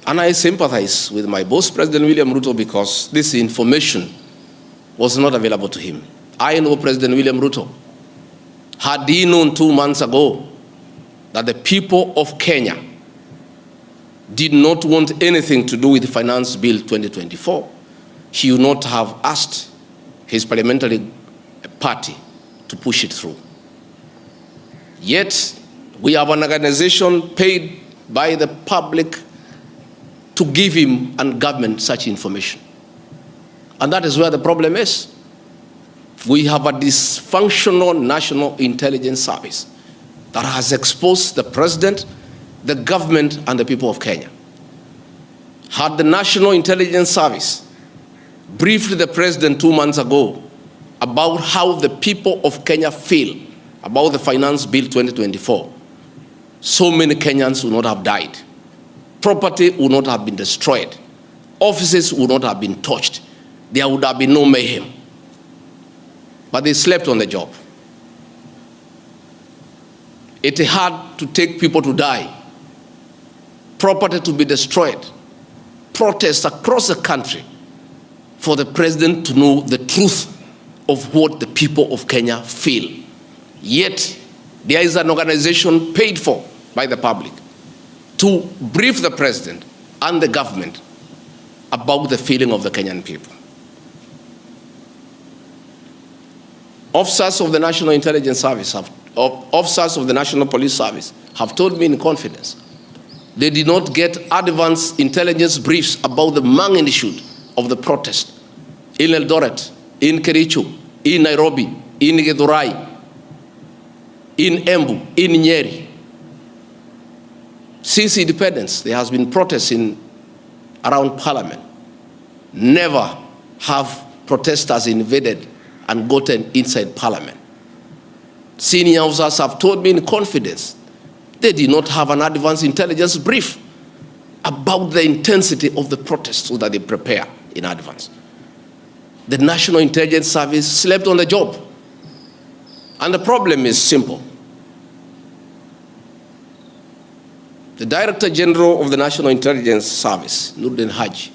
And I sympathize with my boss, President William Ruto, because this information was not available to him. I know President William Ruto. Had he known 2 months ago that the people of Kenya did not want anything to do with Finance Bill 2024, he would not have asked his parliamentary party to push it through. Yet, we have an organization paid by the public to give him and government such information. And that is where the problem is. We have a dysfunctional National Intelligence Service that has exposed the president, the government, and the people of Kenya. Had the National Intelligence Service briefed the president 2 months ago about how the people of Kenya feel about the Finance Bill 2024, so many Kenyans would not have died. Property would not have been destroyed. Offices would not have been touched. There would have been no mayhem. But they slept on the job. It had to take people to die, property to be destroyed, protests across the country for the president to know the truth of what the people of Kenya feel. Yet, there is an organization paid for by the public to brief the president and the government about the feeling of the Kenyan people. Officers of the National Intelligence Service, officers of the National Police Service have told me in confidence they did not get advance intelligence briefs about the magnitude of the protest in Eldoret, in Kericho, in Nairobi, in Githurai, in Embu, in Nyeri. Since independence, there has been protests around Parliament. Never have protesters invaded and gotten inside Parliament. Senior officers have told me in confidence they did not have an advance intelligence brief about the intensity of the protest so that they prepare in advance. The National Intelligence Service slept on the job. And the problem is simple. The Director General of the National Intelligence Service, Noordin Haji,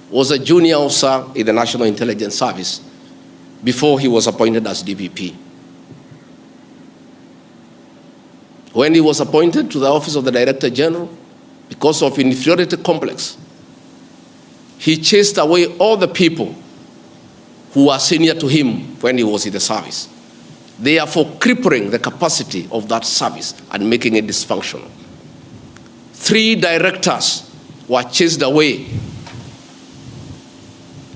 was a junior officer in the National Intelligence Service before he was appointed as DPP. When he was appointed to the office of the Director General, because of inferiority complex, he chased away all the people who were senior to him when he was in the service, therefore crippling the capacity of that service and making it dysfunctional. 3 directors were chased away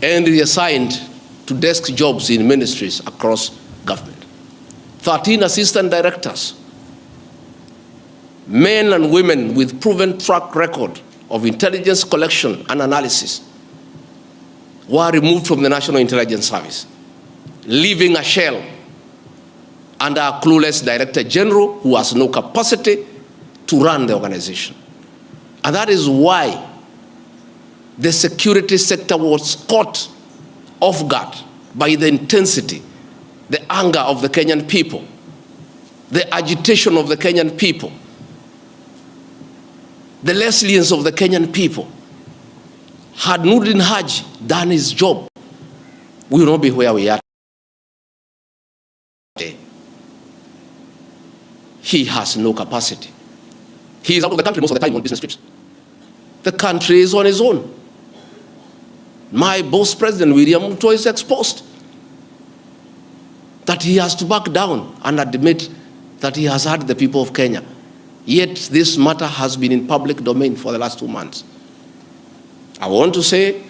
and reassigned to desk jobs in ministries across government. 13 assistant directors, men and women with proven track record of intelligence collection and analysis, were removed from the National Intelligence Service, leaving a shell under a clueless Director General who has no capacity to run the organization. And that is why the security sector was caught off guard by the intensity, the anger of the Kenyan people, the agitation of the Kenyan people, the resilience of the Kenyan people. Had Noordin Haji done his job, we will not be where we are today. He has no capacity. He is out of the country most of the time on business trips. The country is on his own. My boss, President William Ruto, is exposed. That he has to back down and admit that he has hurt the people of Kenya. Yet this matter has been in public domain for the last 2 months. I want to say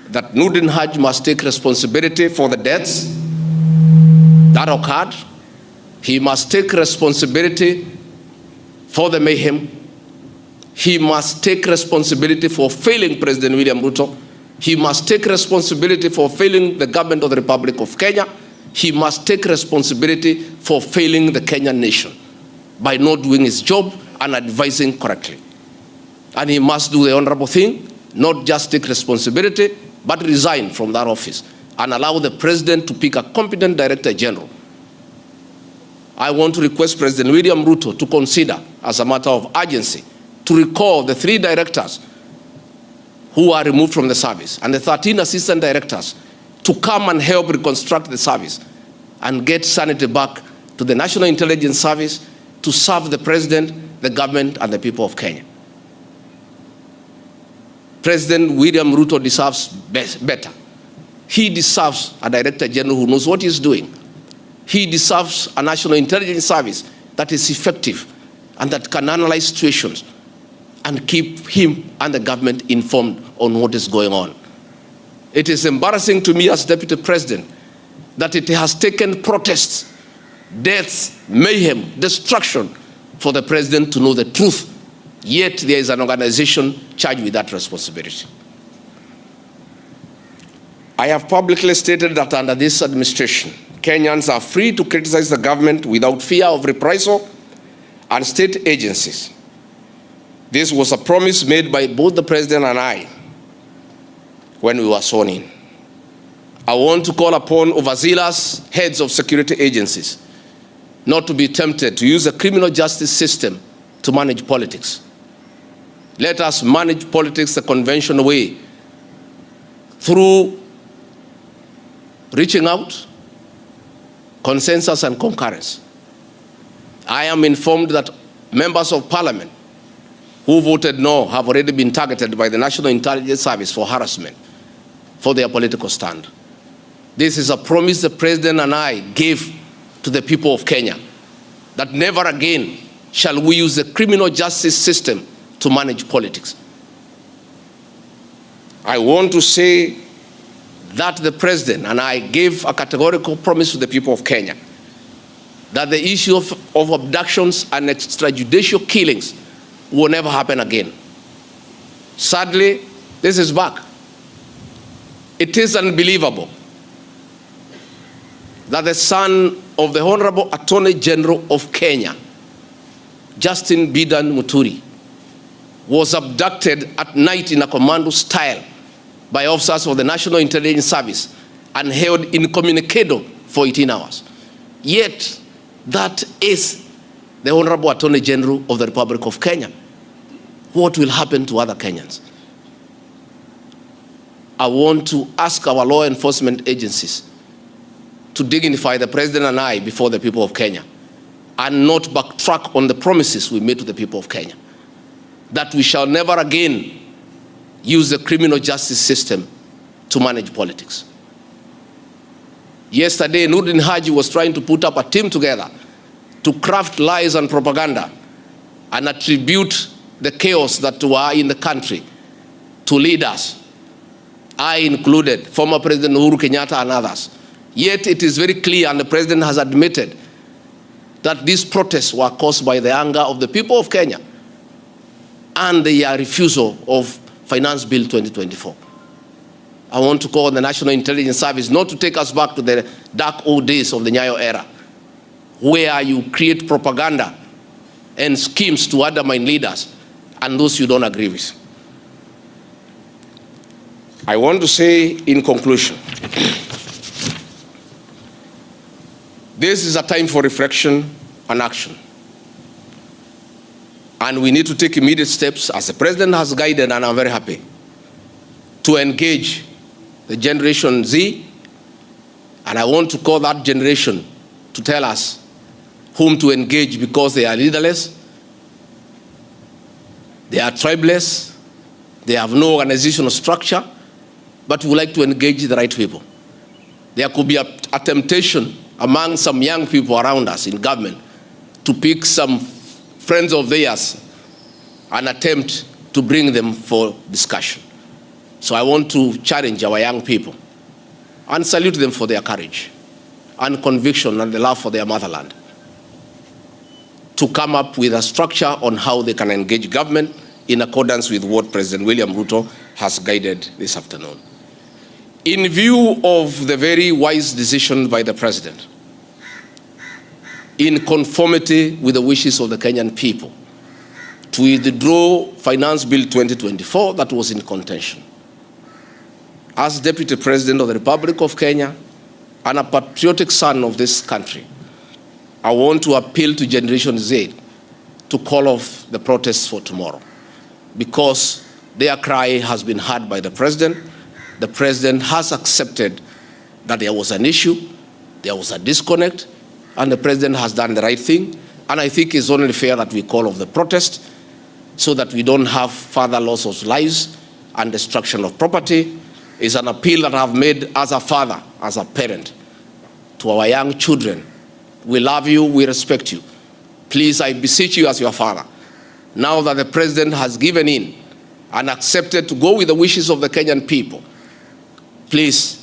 that Noordin Haji must take responsibility for the deaths that occurred. He must take responsibility for the mayhem. He must take responsibility for failing President William Ruto. He must take responsibility for failing the government of the Republic of Kenya. He must take responsibility for failing the Kenyan nation by not doing his job and advising correctly. And he must do the honorable thing, not just take responsibility, but resign from that office and allow the president to pick a competent Director General. I want to request President William Ruto to consider, as a matter of urgency, to recall the 3 directors who are removed from the service and the 13 assistant directors to come and help reconstruct the service and get sanity back to the National Intelligence Service to serve the president, the government, and the people of Kenya. President William Ruto deserves better. He deserves a Director General who knows what he's doing. He deserves a National Intelligence Service that is effective and that can analyze situations and keep him and the government informed on what is going on. It is embarrassing to me as Deputy President that it has taken protests, deaths, mayhem, destruction for the President to know the truth, yet there is an organization charged with that responsibility. I have publicly stated that under this administration, Kenyans are free to criticize the government without fear of reprisal and state agencies. This was a promise made by both the President and I when we were sworn in. I want to call upon overzealous heads of security agencies not to be tempted to use the criminal justice system to manage politics. Let us manage politics the conventional way, through reaching out, consensus, and concurrence. I am informed that members of parliament who voted no have already been targeted by the National Intelligence Service for harassment for their political stand. This is a promise the President and I gave to the people of Kenya, that never again shall we use the criminal justice system to manage politics. I want to say that the President and I gave a categorical promise to the people of Kenya that the issue of abductions and extrajudicial killings will never happen again. Sadly, this is back. It is unbelievable that the son of the Honorable Attorney General of Kenya, Justin Bidan Muturi, was abducted at night in a commando style by officers of the National Intelligence Service and held incommunicado for 18 hours. Yet, that is the Honorable Attorney General of the Republic of Kenya. What will happen to other Kenyans? I want to ask our law enforcement agencies to dignify the President and I before the people of Kenya and not backtrack on the promises we made to the people of Kenya, that we shall never again use the criminal justice system to manage politics. Yesterday, Noordin Haji was trying to put up a team together to craft lies and propaganda and attribute the chaos that were in the country to leaders, I included, former President Uhuru Kenyatta and others. Yet it is very clear, and the President has admitted, that these protests were caused by the anger of the people of Kenya and their refusal of Finance Bill 2024. I want to call on the National Intelligence Service not to take us back to the dark old days of the Nyayo era, where you create propaganda and schemes to undermine leaders and those you don't agree with. I want to say in conclusion, this is a time for reflection and action. And we need to take immediate steps, as the President has guided, and I'm very happy, to engage the Generation Z. And I want to call that generation to tell us whom to engage, because they are leaderless, they are tribeless, they have no organizational structure, but we would like to engage the right people. There could be a temptation among some young people around us in government to pick some friends of theirs and attempt to bring them for discussion. So I want to challenge our young people and salute them for their courage and conviction and the love for their motherland to come up with a structure on how they can engage government in accordance with what President William Ruto has guided this afternoon. In view of the very wise decision by the President, in conformity with the wishes of the Kenyan people, to withdraw Finance Bill 2024 that was in contention, as Deputy President of the Republic of Kenya and a patriotic son of this country, I want to appeal to Generation Z to call off the protests for tomorrow, because Their cry has been heard by the president. The president has accepted that there was an issue, there was a disconnect, and the president has done the right thing. And I think it's only fair that we call off the protest so that we don't have further loss of lives and destruction of property. It's an appeal that I've made as a father, as a parent, to our young children. We love you, we respect you. Please, I beseech you as your father, now that the president has given in and accepted to go with the wishes of the Kenyan people, please